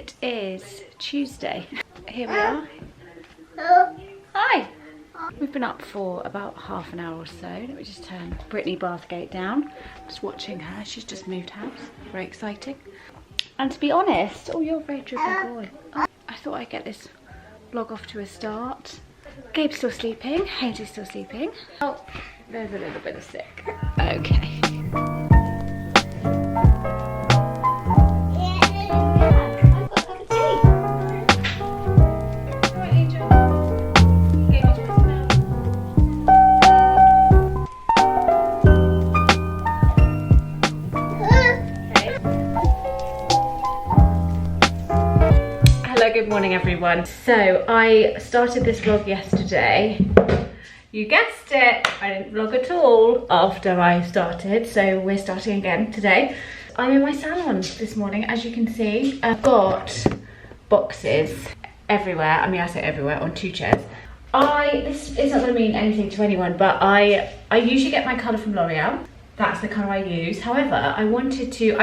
It is Tuesday. Here we are. Hi. We've been up for about half an hour or so. Let me just turn Brittany Bathgate down. Just watching her. She's just moved house. Very exciting. And to be honest, oh, you're a very dribbly boy. Oh, I thought I'd get this vlog off to a start. Gabe's still sleeping. Hazelie's still sleeping. Oh, there's a little bit of sick. Okay. Good morning everyone. So I started this vlog yesterday. You guessed it, I didn't vlog at all after I started, so we're starting again today. I'm in my salon this morning, as you can see. I've got boxes everywhere. I mean, I say everywhere, on 2 chairs. This isn't going to mean anything to anyone, but I usually get my colour from L'Oreal. That's the colour I use. However, I wanted to,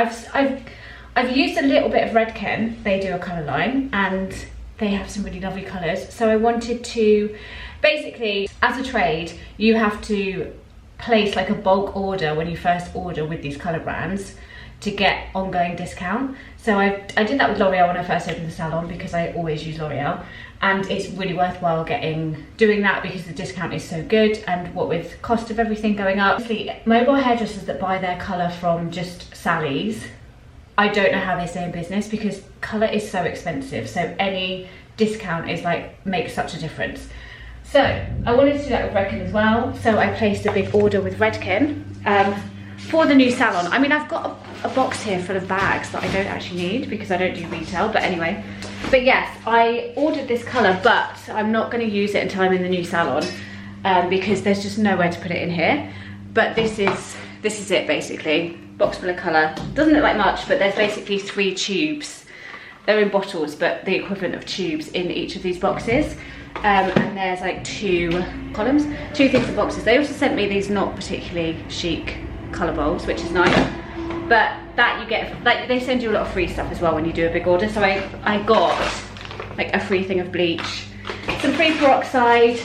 I've used a little bit of Redken. They do a colour line and they have some really lovely colours. So I wanted to, basically, as a trade, you have to place like a bulk order when you first order with these colour brands to get ongoing discount. So I did that with L'Oreal when I first opened the salon because I always use L'Oreal. And it's really worthwhile doing that because the discount is so good, and what with cost of everything going up. Obviously, mobile hairdressers that buy their colour from just Sally's, I don't know how they stay in business because colour is so expensive. So any discount is like, makes such a difference. So I wanted to do that with Redken as well. So I placed a big order with Redken for the new salon. I mean, I've got a box here full of bags that I don't actually need because I don't do retail, but anyway. But yes, I ordered this colour, but I'm not going to use it until I'm in the new salon because there's just nowhere to put it in here. But this is it basically. Box full of colour. Doesn't look like much, but there's basically 3 tubes. They're in bottles, but the equivalent of tubes in each of these boxes. And there's like 2 columns, 2 things in boxes. They also sent me these not particularly chic colour bowls, which is nice. But that you get, like, they send you a lot of free stuff as well when you do a big order. So I got like a free thing of bleach, some free peroxide,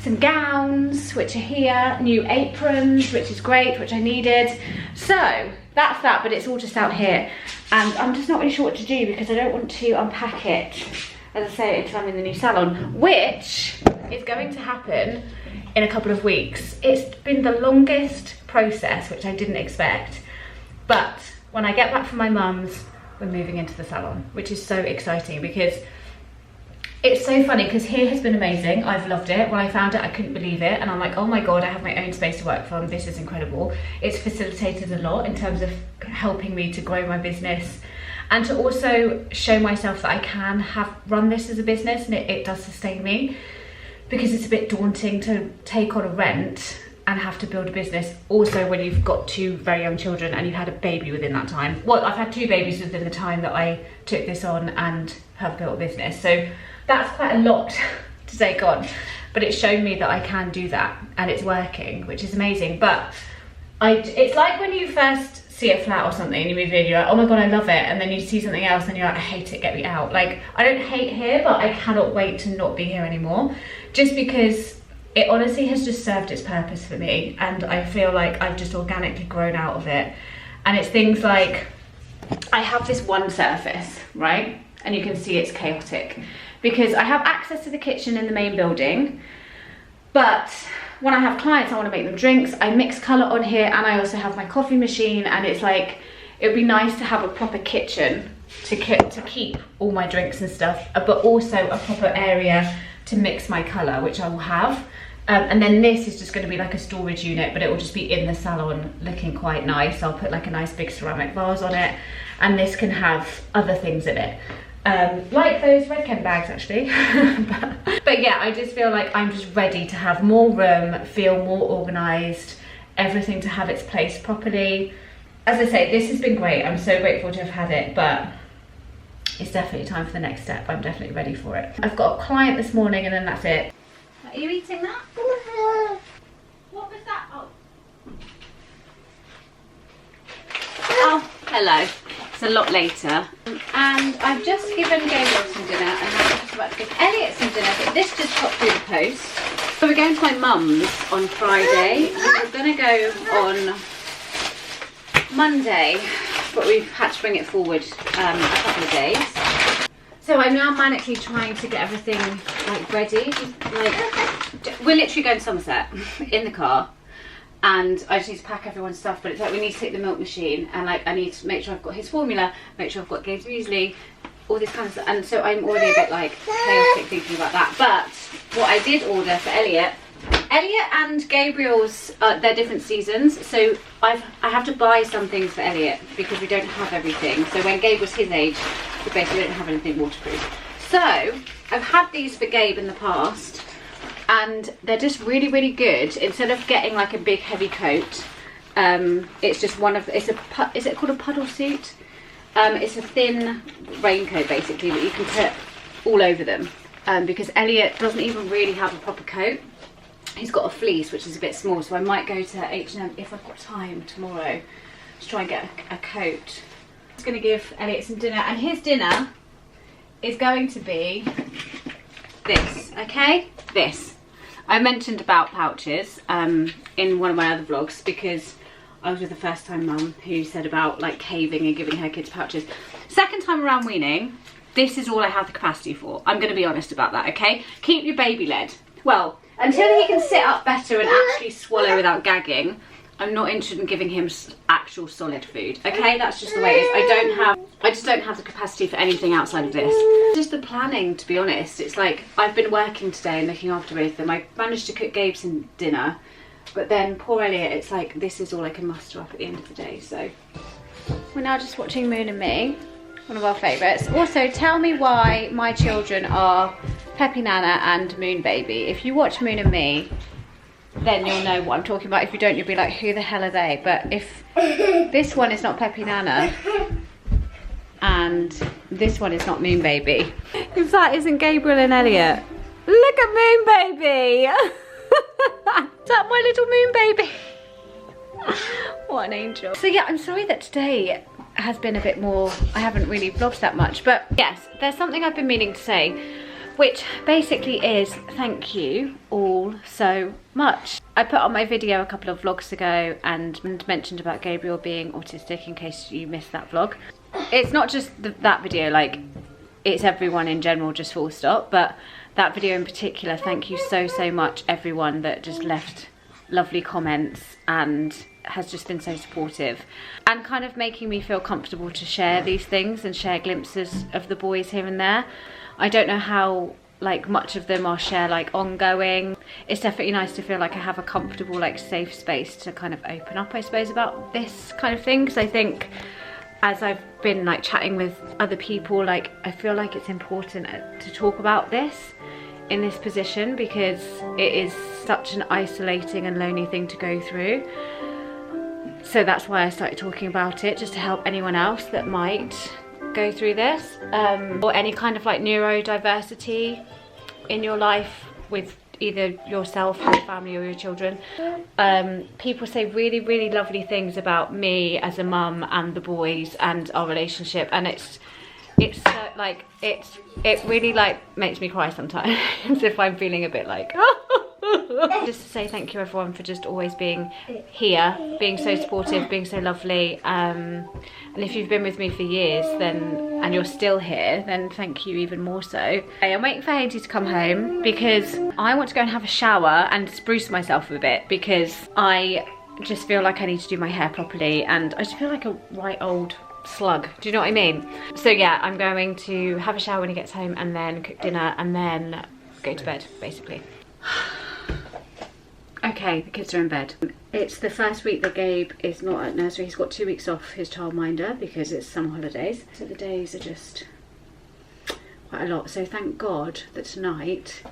some gowns, which are here, new aprons, which is great, which I needed. So that's that, but it's all just out here. And I'm just not really sure what to do because I don't want to unpack it, as I say, until I'm in the new salon, which is going to happen in a couple of weeks. It's been the longest process, which I didn't expect. But when I get back from my mum's, we're moving into the salon, which is so exciting because it's so funny because here has been amazing. I've loved it. When I found it, I couldn't believe it. And I'm like, oh my God, I have my own space to work from. This is incredible. It's facilitated a lot in terms of helping me to grow my business and to also show myself that I can run this as a business and it does sustain me, because it's a bit daunting to take on a rent and have to build a business. Also, when you've got 2 very young children and you've had a baby within that time. Well, I've had 2 babies within the time that I took this on and have built a business. So that's quite a lot to take on, but it's shown me that I can do that and it's working, which is amazing. But it's like when you first see a flat or something and you move in, you're like, oh my God, I love it. And then you see something else and you're like, I hate it, get me out. Like, I don't hate here, but I cannot wait to not be here anymore, just because it honestly has just served its purpose for me. And I feel like I've just organically grown out of it. And it's things like, I have this one surface, right? And you can see it's chaotic because I have access to the kitchen in the main building, but when I have clients, I want to make them drinks. I mix colour on here, and I also have my coffee machine, and it's like, it would be nice to have a proper kitchen to keep all my drinks and stuff, but also a proper area to mix my colour, which I will have. And then this is just going to be like a storage unit, but it will just be in the salon looking quite nice. I'll put like a nice big ceramic vase on it, and this can have other things in it. Like those Redken bags actually. but yeah, I just feel like I'm just ready to have more room, feel more organised, everything to have its place properly. As I say, this has been great. I'm so grateful to have had it, but it's definitely time for the next step. I'm definitely ready for it. I've got a client this morning and then that's it. Are you eating that? What was that? Oh, hello. It's a lot later. And I've just given Gabriel some dinner, and I'm just about to give Elliot some dinner, but this just got through the post. So we're going to my mum's on Friday, and we're going to go on Monday, but we've had to bring it forward a couple of days. So I'm now manically trying to get everything like ready. Like, we're literally going to Somerset in the car, and I just need to pack everyone's stuff. But it's like we need to take the milk machine, and like I need to make sure I've got his formula, make sure I've got Gabe's muesli, all this kind of stuff. And so I'm already a bit like chaotic thinking about that. But what I did order for Elliot and Gabriel's, they're different seasons, so I have to buy some things for Elliot because we don't have everything. So when Gabe was his age, we basically didn't have anything waterproof. So I've had these for Gabe in the past, and they're just really, really good. Instead of getting like a big heavy coat, it's just is it called a puddle suit? It's a thin raincoat basically that you can put all over them, because Elliot doesn't even really have a proper coat. He's got a fleece which is a bit small, so I might go to H&M if I've got time tomorrow to try and get a coat. I'm just going to give Elliot some dinner, and his dinner is going to be this, okay? This. I mentioned about pouches in one of my other vlogs because I was with a first time mum who said about like caving and giving her kids pouches. Second time around weaning, this is all I have the capacity for. I'm going to be honest about that, okay? Keep your baby led. Well, until he can sit up better and actually swallow without gagging, I'm not interested in giving him actual solid food, okay? That's just the way it is. I just don't have the capacity for anything outside of this. Just the planning, to be honest. It's like, I've been working today and looking after both of them. I managed to cook Gabe some dinner, but then poor Elliot, it's like, this is all I can muster up at the end of the day, so. We're now just watching Moon and Me, one of our favourites. Also, tell me why my children are Peppy Nana and Moon Baby. If you watch Moon and Me, then you'll know what I'm talking about. If you don't, you'll be like, who the hell are they? But if this one is not Peppy Nana and this one is not Moon Baby, if that isn't Gabriel and Elliot, look at Moon Baby. Is that my little Moon Baby? What an angel. So yeah, I'm sorry that today has been a bit more, I haven't really vlogged that much, but yes, there's something I've been meaning to say, which basically is thank you all so much. I put on my video a couple of vlogs ago and mentioned about Gabriel being autistic, in case you missed that vlog. It's not just that video, like it's everyone in general, just full stop, but that video in particular, thank you so much everyone that just left lovely comments and has just been so supportive and kind of making me feel comfortable to share these things and share glimpses of the boys here and there. I don't know how like much of them I'll share like ongoing. It's definitely nice to feel like I have a comfortable like safe space to kind of open up, I suppose, about this kind of thing, because I think as I've been like chatting with other people, like I feel like it's important to talk about this in this position because it is such an isolating and lonely thing to go through. So that's why I started talking about it, just to help anyone else that might go through this, or any kind of like neurodiversity in your life with either yourself, your family or your children. People say really lovely things about me as a mum and the boys and our relationship, and it really like makes me cry sometimes if I'm feeling a bit like just to say thank you everyone for just always being here, being so supportive, being so lovely, and if you've been with me for years and you're still here, then thank you even more so. I'm waiting for Haiti to come home because I want to go and have a shower and spruce myself a bit, because I just feel like I need to do my hair properly and I just feel like a right old slug, do you know what I mean? So yeah, I'm going to have a shower when he gets home and then cook dinner and then go to bed basically. Okay, the kids are in bed. It's the first week that Gabe is not at nursery. He's got 2 weeks off his childminder because it's summer holidays. So the days are just quite a lot. So thank God that tonight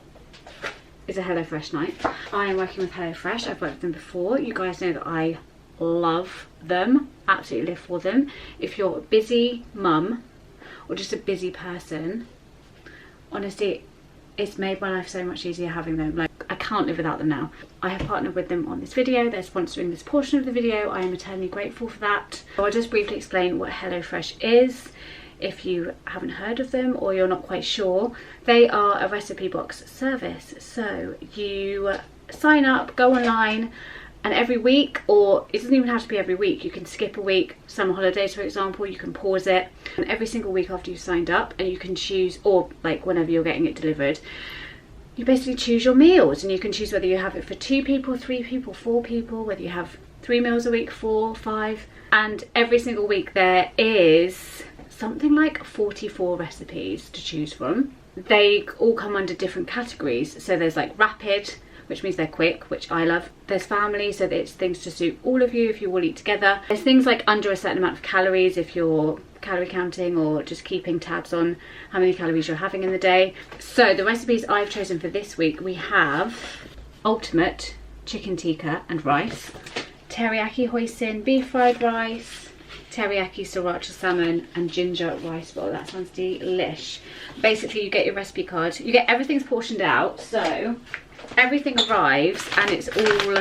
is a HelloFresh night. I am working with HelloFresh. I've worked with them before. You guys know that I love them, absolutely live for them. If you're a busy mum or just a busy person, honestly, it's made my life so much easier having them. Like, I can't live without them now. I have partnered with them on this video. They're sponsoring this portion of the video. I am eternally grateful for that. So I'll just briefly explain what HelloFresh is if you haven't heard of them or you're not quite sure. They are a recipe box service. So you sign up, go online, and every week, or it doesn't even have to be every week, you can skip a week, summer holidays for example, you can pause it, and every single week after you've signed up, and you can choose, or like whenever you're getting it delivered, you basically choose your meals, and you can choose whether you have it for 2 people, 3 people, 4 people, whether you have 3 meals a week, 4, 5, and every single week there is something like 44 recipes to choose from. They all come under different categories, so there's like rapid, which means they're quick, which I love. There's family, so that it's things to suit all of you if you all eat together. There's things like under a certain amount of calories if you're calorie counting or just keeping tabs on how many calories you're having in the day. So the recipes I've chosen for this week, we have ultimate chicken tikka and rice, teriyaki hoisin beef fried rice, teriyaki sriracha salmon, and ginger rice bowl. That sounds delish. Basically you get your recipe card, you get everything's portioned out, so everything arrives and it's all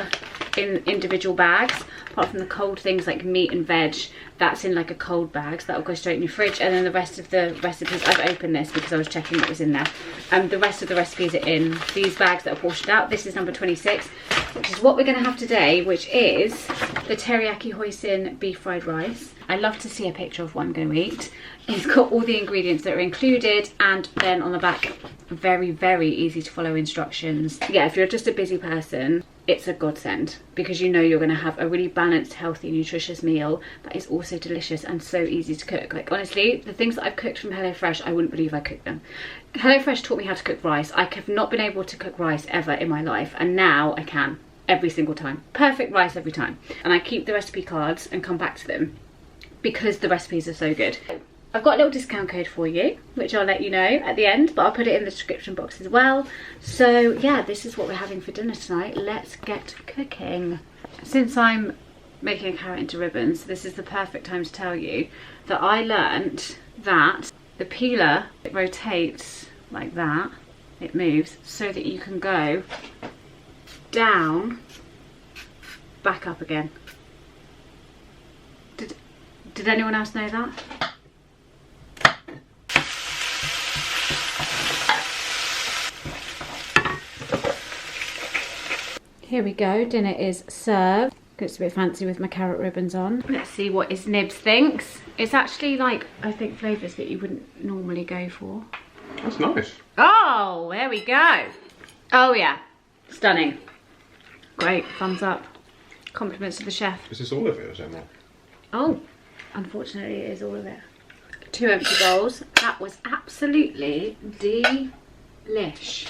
in individual bags, apart from the cold things like meat and veg, that's in like a cold bag, so that'll go straight in your fridge. And then the rest of the recipes, I've opened this because I was checking what was in there, the rest of the recipes are in these bags that are portioned out. This is number 26, which is what we're going to have today, which is the teriyaki hoisin beef fried rice. I love to see a picture of what I'm going to eat. It's got all the ingredients that are included, and then on the back, very, very easy to follow instructions. Yeah, if you're just a busy person, it's a godsend, because you know you're going to have a really balanced, healthy, nutritious meal that is also delicious and so easy to cook. Like honestly, the things that I've cooked from HelloFresh, I wouldn't believe I cooked them. HelloFresh taught me how to cook rice. I have not been able to cook rice ever in my life, and now I can every single time. Perfect rice every time. And I keep the recipe cards and come back to them because the recipes are so good. I've got a little discount code for you, which I'll let you know at the end, but I'll put it in the description box as well. So yeah, this is what we're having for dinner tonight. Let's get cooking. Since I'm making a carrot into ribbons, this is the perfect time to tell you that I learnt that the peeler, it rotates like that, it moves so that you can go down, back up again. Did anyone else know that? Here we go, dinner is served. Looks a bit fancy with my carrot ribbons on. Let's see what his Nibs thinks. It's actually like, I think flavours that you wouldn't normally go for. That's nice. Oh, there we go. Oh yeah, stunning. Great, thumbs up. Compliments to the chef. Is this all of it or is there more? Oh, unfortunately it is all of it. 2 empty bowls. That was absolutely delish.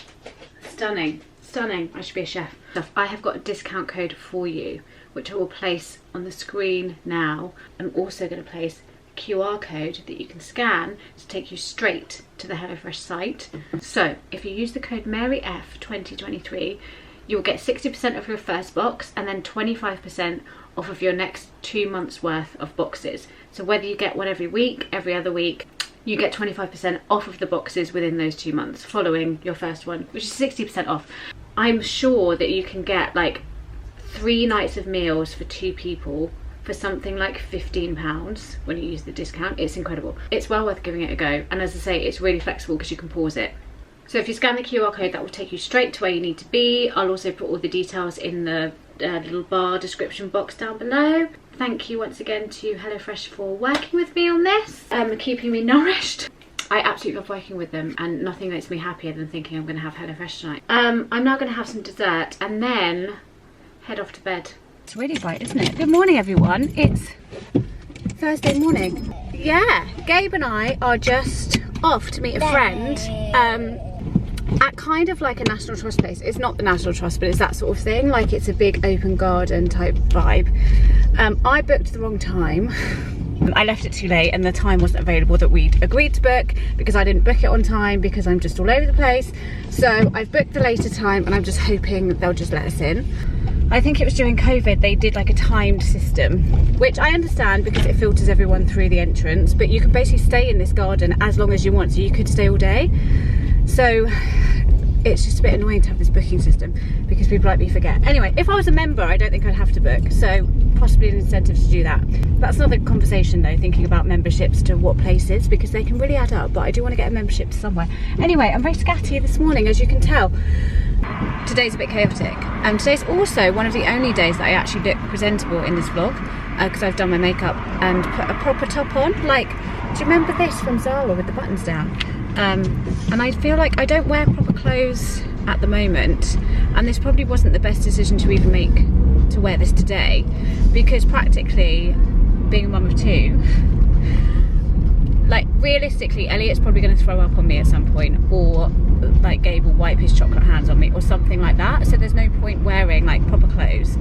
Stunning. Stunning. I should be a chef. I have got a discount code for you, which I will place on the screen now. I'm also going to place a QR code that you can scan to take you straight to the HelloFresh site. So if you use the code MaryF2023, you'll get 60% off your first box and then 25% off of your next 2 months worth of boxes. So whether you get one every week, every other week, you get 25% off of the boxes within those 2 months following your first one, which is 60% off. I'm sure that you can get like 3 nights of meals for 2 people for something like £15 when you use the discount. It's incredible. It's well worth giving it a go. And as I say, it's really flexible because you can pause it. So if you scan the QR code, that will take you straight to where you need to be. I'll also put all the details in the little bar description box down below. Thank you once again to HelloFresh for working with me on this, keeping me nourished. I absolutely love working with them, and nothing makes me happier than thinking I'm going to have HelloFresh tonight. I'm now going to have some dessert and then head off to bed. It's really bright, isn't it? Good morning, everyone. It's Thursday morning. Yeah, Gabe and I are just off to meet a friend at kind of like a National Trust place. It's not the National Trust, but it's that sort of thing. Like it's a big open garden type vibe. I booked the wrong time. I left it too late and the time wasn't available that we'd agreed to book because I didn't book it on time because I'm just all over the place. So I've booked the later time and I'm just hoping they'll just let us in. I think it was during COVID they did like a timed system, which I understand because it filters everyone through the entrance, but you can basically stay in this garden as long as you want, so you could stay all day. So it's just a bit annoying to have this booking system because people like me forget. Anyway, if I was a member, I don't think I'd have to book, so possibly an incentive to do that. That's another conversation though, thinking about memberships to what places, because they can really add up, but I do want to get a membership to somewhere. Anyway, I'm very scatty this morning, as you can tell. Today's a bit chaotic, and today's also one of the only days that I actually look presentable in this vlog, because I've done my makeup and put a proper top on. Like, do you remember this from Zara with the buttons down? And I feel like I don't wear proper clothes at the moment, and this probably wasn't the best decision to even make to wear this today, because practically, being a mum of two, like realistically Elliot's probably going to throw up on me at some point, or like Gabe will wipe his chocolate hands on me or something like that, so there's no point wearing like proper clothes.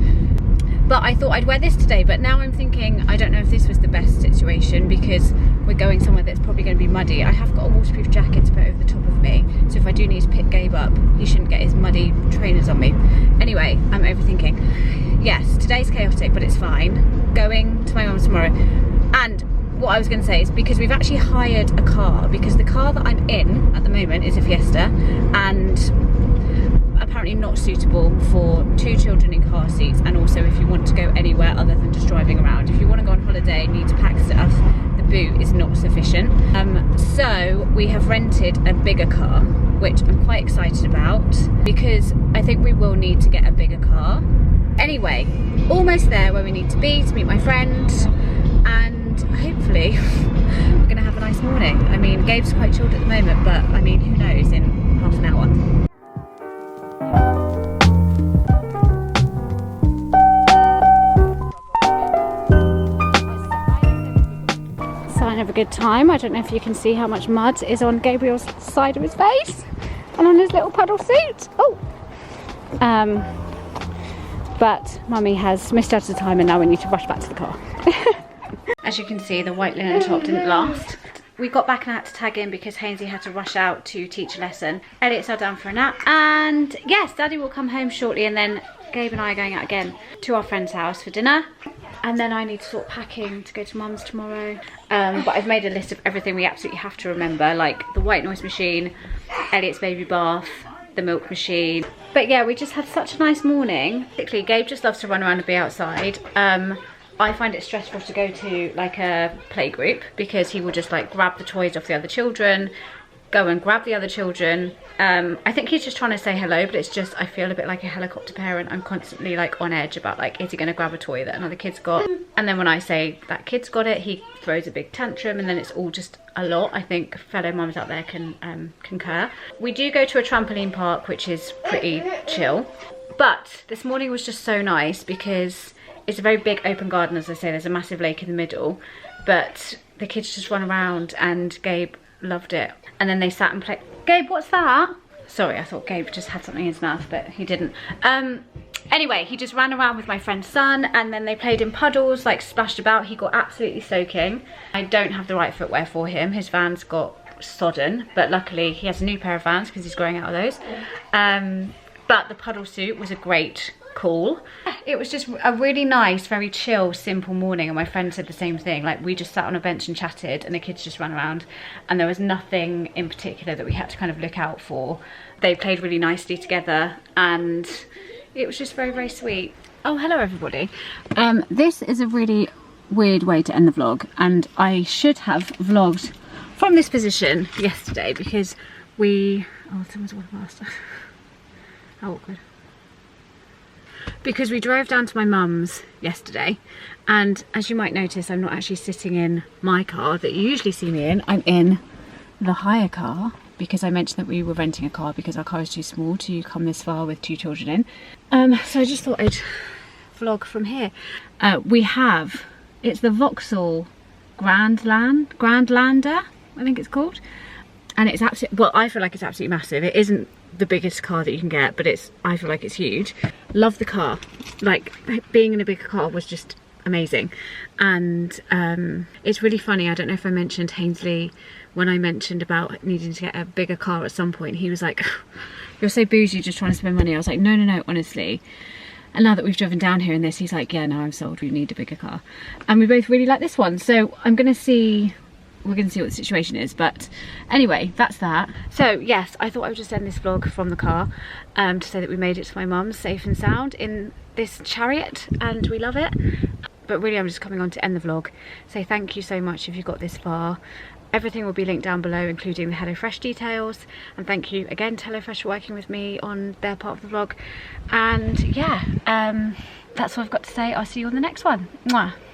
But I thought I'd wear this today, but now I'm thinking I don't know if this was the best situation, because we're going somewhere that's probably going to be muddy. I have got a waterproof jacket to put over the top of me, so if I do need to pick Gabe up, he shouldn't get his muddy trainers on me. Anyway, I'm overthinking. Yes, today's chaotic, but it's fine. Going to my mum's tomorrow. And what I was going to say is, because we've actually hired a car, because the car that I'm in at the moment is a Fiesta, and apparently not suitable for 2 children in car seats, and also if you want to go anywhere other than just driving around. If you want to go on holiday and need to pack stuff, the boot is not sufficient. So we have rented a bigger car, which I'm quite excited about, because I think we will need to get a bigger car. Anyway, almost there where we need to be to meet my friend, and hopefully we're going to have a nice morning. I mean, Gabe's quite chilled at the moment, but I mean, who knows in half an hour. Sign of a good time. I don't know if you can see how much mud is on Gabriel's side of his face and on his little puddle suit. Oh! But Mummy has missed out of time, and now we need to rush back to the car. As you can see, the white linen top didn't last. We got back and I had to tag in because Hainsey had to rush out to teach a lesson. Elliot's now down for a nap, and yes, Daddy will come home shortly, and then Gabe and I are going out again to our friend's house for dinner. And then I need to sort packing to go to Mum's tomorrow. But I've made a list of everything we absolutely have to remember, like the white noise machine, Elliot's baby bath, the milk machine. But yeah, we just had such a nice morning. Particularly, Gabe just loves to run around and be outside. I find it stressful to go to like a play group, because he will just like grab the toys off the other children, go and grab the other children. I think he's just trying to say hello, but it's just, I feel a bit like a helicopter parent. I'm constantly like on edge about like, is he going to grab a toy that another kid's got? And then when I say that kid's got it, he throws a big tantrum, and then it's all just a lot. I think fellow mums out there can concur. We do go to a trampoline park, which is pretty chill. But this morning was just so nice because it's a very big open garden, as I say. There's a massive lake in the middle, but the kids just run around, and Gabe loved it. And then they sat and played. Gabe, what's that? Sorry, I thought Gabe just had something in his mouth, but he didn't. Anyway, he just ran around with my friend's son, and then they played in puddles, like splashed about. He got absolutely soaking. I don't have the right footwear for him. His Vans got sodden, but luckily he has a new pair of Vans because he's growing out of those. But the puddle suit was a great call. It was just a really nice, very chill, simple morning, and my friend said the same thing. Like, we just sat on a bench and chatted, and the kids just ran around, and there was nothing in particular that we had to kind of look out for. They played really nicely together, and it was just very, very sweet. Oh, hello everybody. This is a really weird way to end the vlog, and I should have vlogged from this position yesterday, because someone's walking past. How awkward. Because we drove down to my mum's yesterday, and as you might notice, I'm not actually sitting in my car that you usually see me in. I'm in the hire car, because I mentioned that we were renting a car because our car is too small to come this far with 2 children in. So I just thought I'd vlog from here. It's the Vauxhall Grandlander, I think it's called. And it's absolutely, well, I feel like it's absolutely massive. It isn't the biggest car that you can get, but I feel like it's huge. Love the car. Like, being in a bigger car was just amazing. And it's really funny, I don't know if I mentioned Hainsley when I mentioned about needing to get a bigger car at some point. He was like, you're so bougie, just trying to spend money. I was like, no, honestly. And now that we've driven down here in this, he's like, yeah, no, I'm sold, we need a bigger car. And we both really like this one. So I'm gonna see we're gonna see what the situation is. But anyway, that's that. So yes, I thought I would just end this vlog from the car to say that we made it to my mum's safe and sound in this chariot, and we love it. But really, I'm just coming on to end the vlog. Say thank you so much if you got this far. Everything will be linked down below, including the HelloFresh details. And thank you again to HelloFresh for working with me on their part of the vlog. And yeah, that's all I've got to say. I'll see you on the next one. Mwah.